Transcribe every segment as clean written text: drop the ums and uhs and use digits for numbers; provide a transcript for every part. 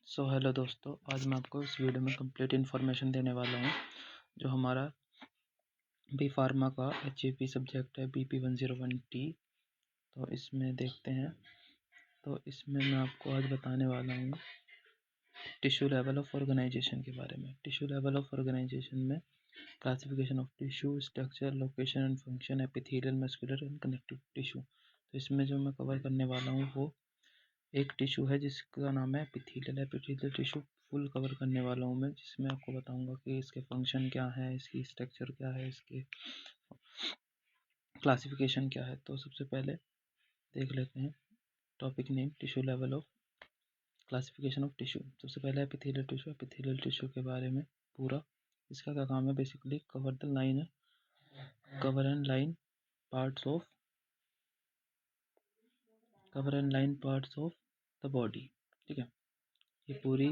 Hello दोस्तों, आज मैं आपको इस वीडियो में कंप्लीट इन्फॉर्मेशन देने वाला हूँ जो हमारा बी फार्मा का HAP सब्जेक्ट है BP101T। तो इसमें देखते हैं। तो इसमें मैं आपको आज बताने वाला हूँ टिश्यू लेवल ऑफ ऑर्गेनाइजेशन के बारे में। टिश्यू लेवल ऑफ ऑर्गेनाइजेशन में classification of tissue, structure, location and function, epithelial, muscular and connective tissue. तो इसमें जो मैं कवर करने वाला हूँ वो एक टिश्यू है जिसका नाम है epithelial. Epithelial tissue full cover करने वाला हूँ मैं, जिसमें आपको बताऊंगा कि इसके फंक्शन क्या है, इसकी स्ट्रक्चर क्या है, इसके क्लासिफिकेशन क्या है। तो सबसे पहले देख लेते हैं topic name tissue level of classification of tissue. सबसे पहले एपिथेलियल टिश्यू। एपिथेलियल टिश्यू के बारे में पूरा इसका क्या काम है, बेसिकली कवर द लाइन है, cover and line parts of the body. ठीक है, ये पूरी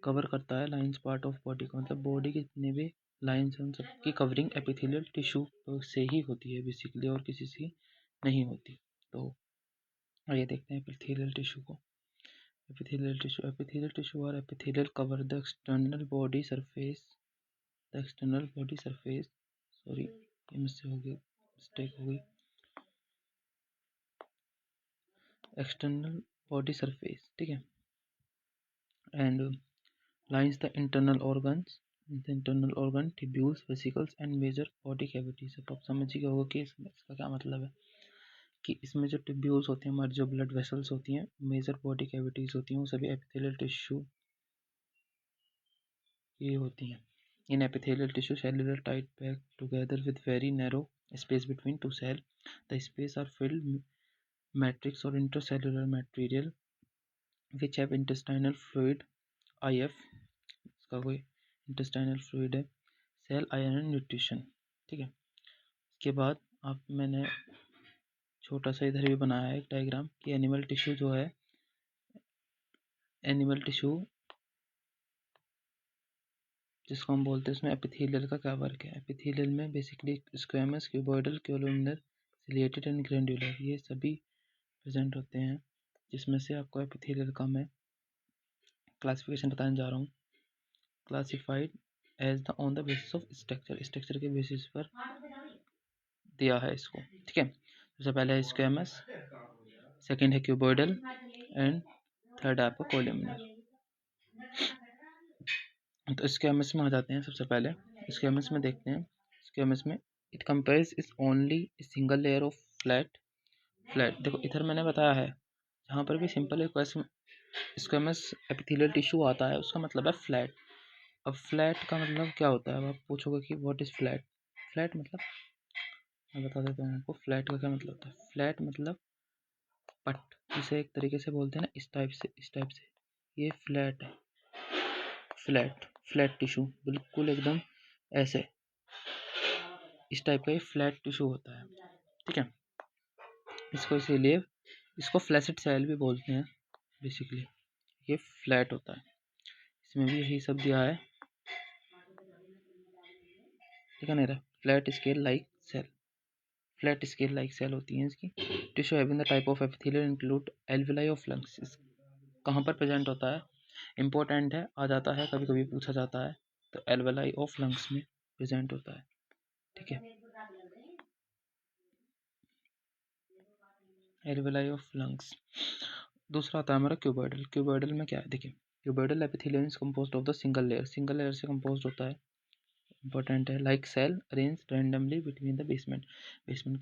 कवर करता है लाइंस पार्ट ऑफ बॉडी का, मतलब बॉडी के जितने भी लाइंस हैं उन सबकी कवरिंग एपिथेलियल टिश्यू से ही होती है बेसिकली, और किसी से नहीं होती। तो ये देखते हैं एपिथेलियल टिश्यू को। एपिथेलियल टिश्यू और epithelial cover the external body surface sorry, ये मुझसे हो गई, मिस्टेक हो गई। एक्सटर्नल बॉडी सरफेस, ठीक है, and lines the internal organ, tubules, vesicles and major body cavities। अब आप समझ ही गए होगा कि इसका क्या मतलब है, कि इसमें जो ट्यूब्यूल्स होती हैं, हमारी जो ब्लड वेसल्स होती हैं, मेजर बॉडी कैविटीज होती हैं, वो सभी एपिथेलियल टिश्यू ये होती हैं। In epithelial tissue cellular tight pack together with very narrow space between two cell. The space are filled matrix और intercellular material which have intestinal fluid IF, इसका कोई इंटेस्टाइनल फ्लूइड है, सेल आयरन एंड न्यूट्रिशन। ठीक है, इसके बाद मैंने छोटा सा इधर भी बनाया है एक डायग्राम कि एनिमल टिश्यू जो है, एनिमल टिश्यू जिसको हम बोलते हैं, उसमें एपिथेलियल का क्या वर्क है। एपिथेलियल में basically squamous, cuboidal, columnar, ciliated and granular, ये सभी प्रेजेंट होते हैं, जिसमें से आपको एपिथेलियल का मैं क्लासिफिकेशन बताने जा रहा हूँ। Classified as the on the basis of structure के बेसिस पर दिया है इसको। ठीक है, सबसे पहले है स्क्वेमस, सेकंड है क्यूबॉइडल एंड थर्ड है आपका कोलुमिनर। तो स्क्वेमस में आ जाते हैं। सबसे पहले स्क्वेमस में देखते हैं। स्क्वेमस में it compares is only single layer of flat. देखो इधर मैंने बताया है, जहाँ पर भी सिंपल एक स्क्वेमस एपिथेलियल टिश्यू आता है उसका मतलब है फ्लैट। अब फ्लैट का मतलब क्या होता है, अब आप पूछोगे कि व्हाट इज फ्लैट। फ्लैट मतलब मैं बता देता हूँ आपको, फ्लैट का क्या मतलब होता है। फ्लैट मतलब पट, इसे एक तरीके से बोलते हैं ना, इस टाइप से ये फ्लैट है। फ्लैट टिश्यू बिल्कुल एकदम ऐसे, इस टाइप का ये फ्लैट टिश्यू होता है। ठीक है, इसको इसीलिए इसको फ्लैसिड सेल भी बोलते हैं बेसिकली। ये फ्लैट होता है, इसमें भी यही सब दिया है, ठीक है ना। फ्लैट स्केल लाइक सेल होती हैं इसकी। Tissue having the type of epithelial include alveoli of lungs. कहाँ पर प्रेजेंट होता है, इंपॉर्टेंट है, आ जाता है, कभी कभी पूछा जाता है। तो एल्वेलाई ऑफ लंग्स में प्रेजेंट होता है। ठीक है, एल्वेलाई ऑफ लंग्स। दूसरा आता है हमारा क्यूबॉइडल। क्यूबॉइडल में क्या है, देखिए cuboidal epithelium is composed of the single layer से कंपोज्ड होता है, इंपॉर्टेंट है, like cell arrange randomly between the basement.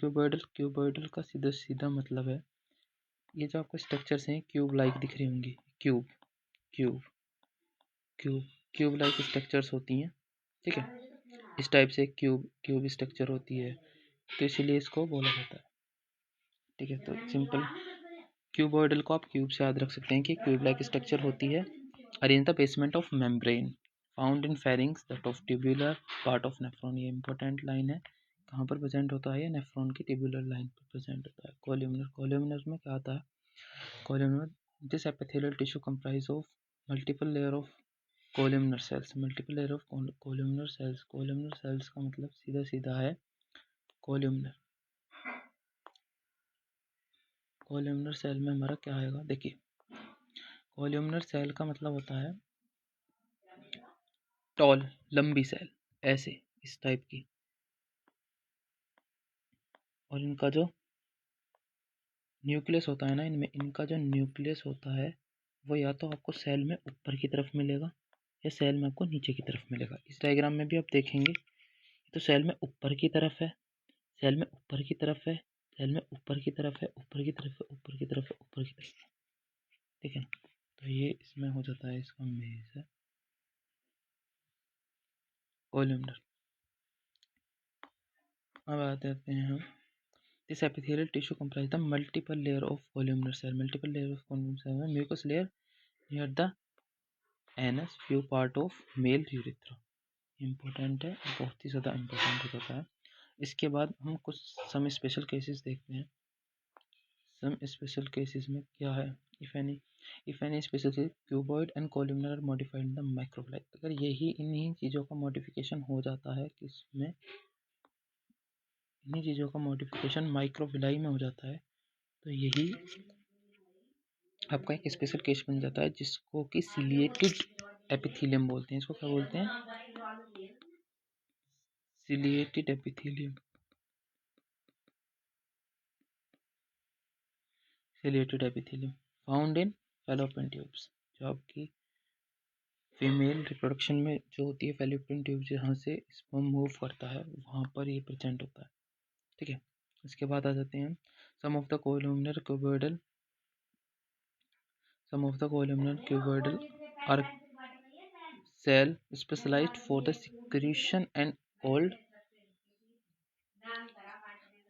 Cuboidal का सीधा सीधा मतलब है, ये जो आपको स्ट्रक्चर्स हैं क्यूब लाइक दिख रही होंगी, cube cube cube cube like structures होती हैं। ठीक है, इस टाइप से क्यूब स्ट्रक्चर होती है, तो इसीलिए इसको बोला जाता है। ठीक है, तो सिंपल क्यूबॉइडल को आप क्यूब से याद रख सकते हैं कि क्यूब लाइक स्ट्रक्चर होती है, arrange the basement of membrane found in pharynx that of tubular part of nephron. ये इंपॉर्टेंट लाइन है, कहाँ पर प्रेजेंट होता है, ये नेफ्रॉन की ट्यूबुलर लाइन पर प्रेजेंट होता है। कोल्यूमिनर में क्या आता है, columnar this epithelial tissue comprise of multiple layer of columnar cells. Columnar cells का मतलब सीधा सीधा है कोल्यूमिनर सेल में हमारा क्या आएगा, देखिए कॉलमनर सेल का मतलब होता है टॉल, लंबी सेल, ऐसे इस टाइप की। और इनका जो न्यूक्लियस होता है ना, इनका जो न्यूक्लियस होता है वो या तो आपको सेल में ऊपर की तरफ मिलेगा या सेल में आपको नीचे की तरफ मिलेगा। इस डायग्राम में भी आप देखेंगे तो सेल में ऊपर की तरफ है, सेल में ऊपर की तरफ है, सेल में ऊपर की तरफ है, ऊपर की तरफ है, ऊपर की तरफ है, ऊपर की तरफ है। ठीक है, तो ये इसमें हो जाता है, इसका मेज है कॉलमनर। अब आ जाते हैं हम, this epithelial tissue comprise the multiple layer of columnar cell. Multiple layer of columnar cell में mucus layer near the anus, few part of male urethra. Important है, बहुत ही ज़्यादा इम्पोर्टेंट हो जाता है। इसके बाद हम कुछ सम स्पेशल केसेस देखते हैं। सम स्पेशल केसेस में क्या है, if any special cuboid and columnar are modified in the microvilli. अगर यही इन्हीं चीज़ों का मॉडिफिकेशन हो जाता है, किसमें, इन्हीं चीज़ों का मॉडिफिकेशन माइक्रोफ्लाई में हो जाता है, तो यही आपका एक स्पेशल केस बन जाता है, जिसको कि सिलिएटेड एपिथेलियम बोलते हैं। इसको क्या बोलते हैं, ciliated epithelium. Ciliated epithelium found in fallopian tubes. जो आपकी फीमेल रिप्रोडक्शन में जो होती है फैलोपियन ट्यूब, जहाँ से स्पर्म मूव करता है वहाँ पर ये प्रेजेंट होता है। ठीक है, इसके बाद आ जाते हैं some of the columnar cuboidal, some of the columnar cuboidal are cell specialized for the secretion and old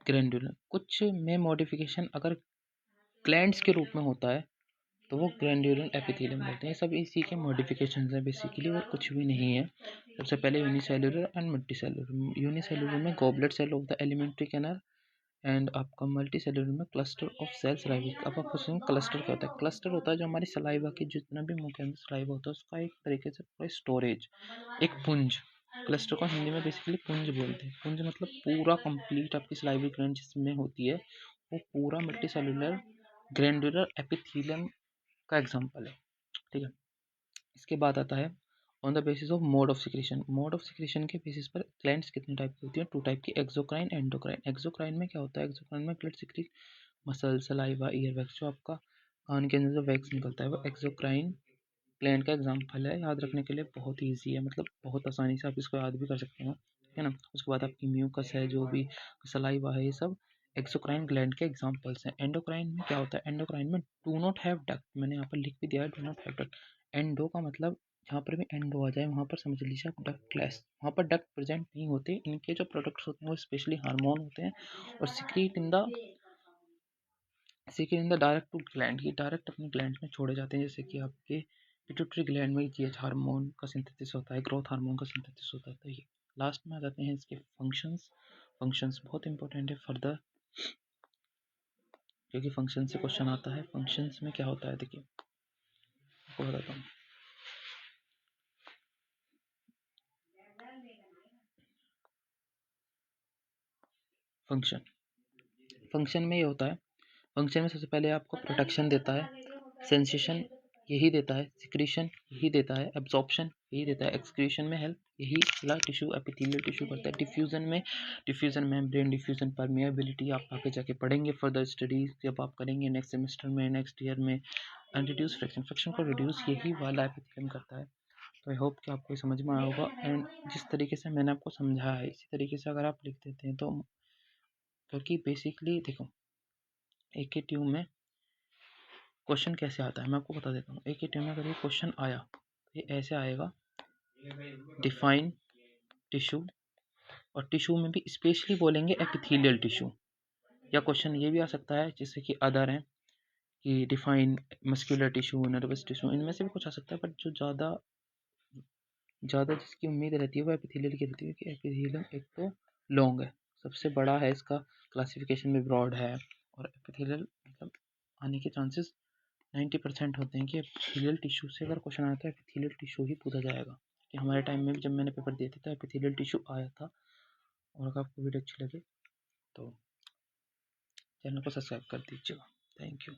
glandular. कुछ में मॉडिफिकेशन अगर ग्लैंड्स के रूप में होता है तो वो ग्रैंड्यूलर एपिथेलियम बोलते हैं। सब इसी के मॉडिफिकेशन है बेसिकली, और कुछ भी नहीं है। सबसे पहले यूनिसेलुलर एंड मल्टीसेलुलर। यूनिसेलुलर में goblet cell of the alimentary canal, and आपका मल्टी सेलुलर में क्लस्टर ऑफ सेल्स राइविक। अब आप पूछेंगे क्लस्टर क्या होता है। क्लस्टर होता है जो हमारी सलाइवा की जितना भी मुंह के अंदर सलाइवा होता है उसका एक तरीके से पूरा स्टोरेज, एक पुंज। क्लस्टर को हिंदी में बेसिकली पुंज बोलते हैं। पुंज मतलब पूरा कंप्लीट आपकी सलाइवा ग्लैंड जिसमें होती है वो पूरा मल्टी सेलुलर ग्रैंडुलर एपिथेलियम का एग्जाम्पल है। ठीक है, इसके बाद आता है on the basis of mode of secretion. Mode of secretion के बेसिस पर ग्लैंड्स कितने टाइप की होती है, टू टाइप की, एक्सोक्राइन, एंडोक्राइन। एक्सोक्राइन में क्या होता है, एक्सोक्राइन में blood secrete, muscle, saliva, ear wax, जो आपका कान के अंदर जो वैक्स निकलता है वो एक्सोक्राइन ग्लैंड का एग्जाम्पल है। याद रखने के लिए बहुत ईजी है, मतलब बहुत आसानी से आप इसको याद भी कर सकते हो, है ना। उसके बाद आपकी म्यूकस है, जो भी सलाइवा है, ये सब एक्सोक्राइन ग्लैंड के एग्जाम्पल्स हैं। एंडोक्राइन में क्या होता है, एंडोक्राइन में डू नॉट हैव डक्ट। मैंने यहाँ पर लिख भी दिया है, do not have duct. Endo का मतलब जहाँ पर भी एंडो आ जाए वहाँ पर समझ लीजिए आप डक्टलेस, वहाँ पर डक्ट प्रेजेंट नहीं होते। इनके जो प्रोडक्ट्स होते हैं वो स्पेशली हार्मोन होते हैं और secrete in the direct to gland, ये डायरेक्ट अपने ग्लैंड में छोड़े जाते हैं। जैसे कि आपके पिट्यूटरी ग्लैंड में जीएच हार्मोन का सिंथेसिस होता है, ग्रोथ हार्मोन का सिंथेसिस होता है। तो ये लास्ट में आ जाते हैं इसके फंक्शंस। फंक्शंस बहुत इंपॉर्टेंट है फर्दर, क्योंकि फंक्शन से क्वेश्चन आता है। फंक्शंस में क्या होता है, देखिए आपको बताता हूँ। फंक्शन में ये होता है, फंक्शन में सबसे पहले आपको प्रोटेक्शन देता है, सेंसेशन यही देता है, सिक्रीशन यही देता है, एब्जॉर्प्शन यही देता है, एक्सक्रीशन में हेल्प यही वाला टिश्यू एपिथेलियल टिश्यू करता है। डिफ्यूजन में ब्रेन डिफ्यूजन, परमिएबिलिटी आप आगे जाके पढ़ेंगे फर्दर स्टडीज जब आप करेंगे नेक्स्ट सेमेस्टर में, नेक्स्ट ईयर में। एंड रिड्यूस फ्रैक्शन को रिड्यूस यही वाला एपिथेलियम करता है। तो आई होप कि आपको समझ में आया होगा। एंड जिस तरीके से मैंने आपको समझाया है इसी तरीके से अगर आप लिख देते हैं तो, क्योंकि बेसिकली देखो एक ही ट्यूब में क्वेश्चन कैसे आता है मैं आपको बता देता हूँ। एक ही ट्यूब में अगर ये क्वेश्चन आया तो ये ऐसे आएगा, डिफाइन टिश्यू, और टिश्यू में भी स्पेशली बोलेंगे एपिथेलियल टिश्यू। या क्वेश्चन ये भी आ सकता है जैसे कि अदर है कि define muscular tissue, nervous tissue, इनमें से भी कुछ आ सकता है। बट जो ज़्यादा जिसकी उम्मीद रहती है वो एपिथेलियल की रहती है, कि एपिथेलियम एक तो लॉन्ग है, सबसे बड़ा है, इसका क्लासिफिकेशन में ब्रॉड है, और एपिथेलियल मतलब आने के चांसेस 90% होते हैं कि एपिथेलियल टिश्यू से अगर क्वेश्चन आता है एपिथेलियल टिश्यू ही पूछा जाएगा। कि हमारे टाइम में भी जब मैंने पेपर दिए थे तो एपिथेलियल टिश्यू आया था। और अगर आपको वीडियो अच्छी लगे तो चैनल को सब्सक्राइब कर दीजिएगा। Thank you.